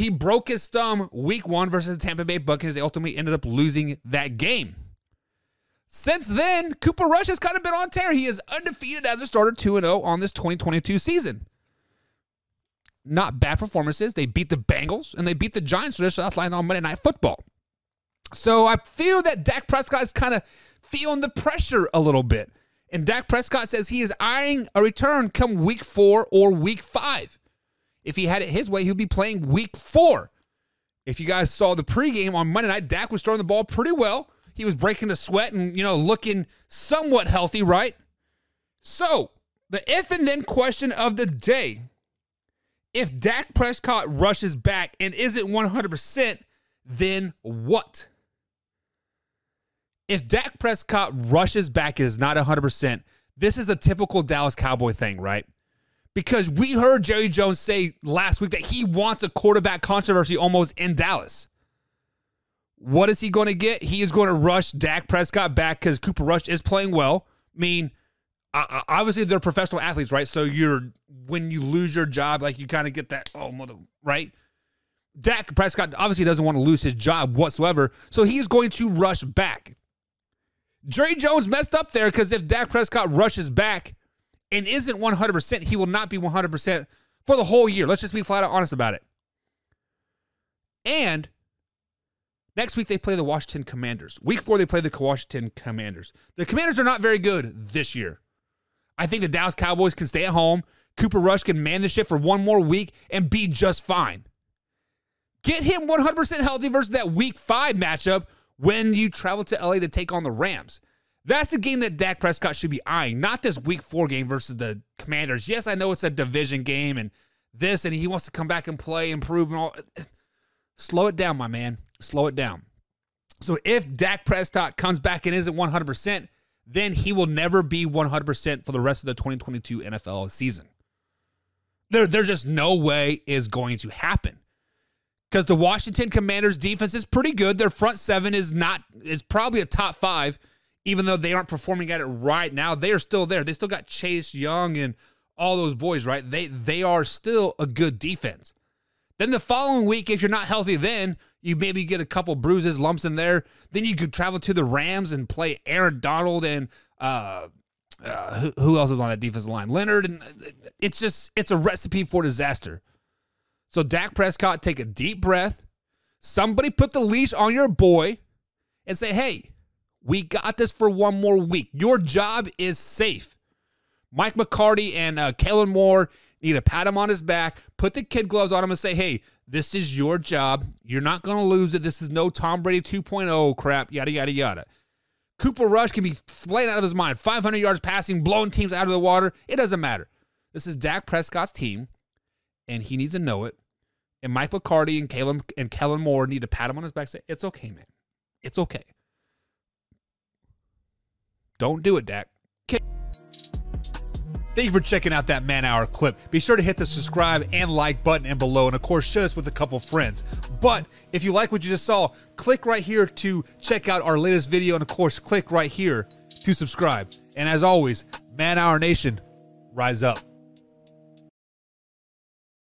He broke his thumb week 1 versus the Tampa Bay Buccaneers. They ultimately ended up losing that game. Since then, Cooper Rush has kind of been on tear. He is undefeated as a starter, 2-0 on this 2022 season. Not bad performances. They beat the Bengals, and they beat the Giants for their South Line on Monday Night Football. So I feel that Dak Prescott is kind of feeling the pressure a little bit. And Dak Prescott says he is eyeing a return come week 4 or week 5. If he had it his way, he'll be playing week 4. If you guys saw the pregame on Monday night, Dak was throwing the ball pretty well. He was breaking the sweat and, looking somewhat healthy, right? So, the if and then question of the day. If Dak Prescott rushes back and isn't 100%, then what? If Dak Prescott rushes back and is not 100%, this is a typical Dallas Cowboy thing, right? Because we heard Jerry Jones say last week that he wants a quarterback controversy almost in Dallas. What is he going to get? He is going to rush Dak Prescott back because Cooper Rush is playing well. I mean, obviously they're professional athletes, right? So when you lose your job, like you kind of get that, right? Dak Prescott obviously doesn't want to lose his job whatsoever, so he's going to rush back. Jerry Jones messed up there because if Dak Prescott rushes back and isn't 100%, he will not be 100% for the whole year. Let's just be flat out honest about it. And next week they play the Washington Commanders. Week 4 they play the Washington Commanders. The Commanders are not very good this year. I think the Dallas Cowboys can stay at home. Cooper Rush can man the ship for one more week and be just fine. Get him 100% healthy versus that week 5 matchup when you travel to LA to take on the Rams. That's the game that Dak Prescott should be eyeing, not this week 4 game versus the Commanders. Yes, I know it's a division game and this, and he wants to come back and play and prove and all. Slow it down, my man. Slow it down. So if Dak Prescott comes back and isn't 100%, then he will never be 100% for the rest of the 2022 NFL season. There's just no way is going to happen. Because the Washington Commanders defense is pretty good. Their front 7 is probably a top 5, even though they aren't performing at it right now. They are still there. They still got Chase Young and all those boys, right? They are still a good defense. Then the following week, if you're not healthy, then you maybe get a couple bruises, lumps in there. Then you could travel to the Rams and play Aaron Donald and who else is on that defensive line? Leonard. And it's a recipe for disaster. So Dak Prescott, take a deep breath. Somebody put the leash on your boy and say, hey, we got this for one more week. Your job is safe. Mike McCarty and Kellen Moore need to pat him on his back, put the kid gloves on him and say, hey, this is your job. You're not going to lose it. This is no Tom Brady 2.0 crap, yada, yada, yada. Cooper Rush can be playing out of his mind, 500 yards passing, blowing teams out of the water. It doesn't matter. This is Dak Prescott's team, and he needs to know it. And Mike McCarty and Kellen Moore need to pat him on his back and say, it's okay, man. It's okay. Don't do it, Dak. Okay. Thank you for checking out that man-hour clip. Be sure to hit the subscribe and like button and below, and of course, share this with a couple friends. But if you like what you just saw, click right here to check out our latest video, and of course, click right here to subscribe. And as always, Man Hour Nation, rise up.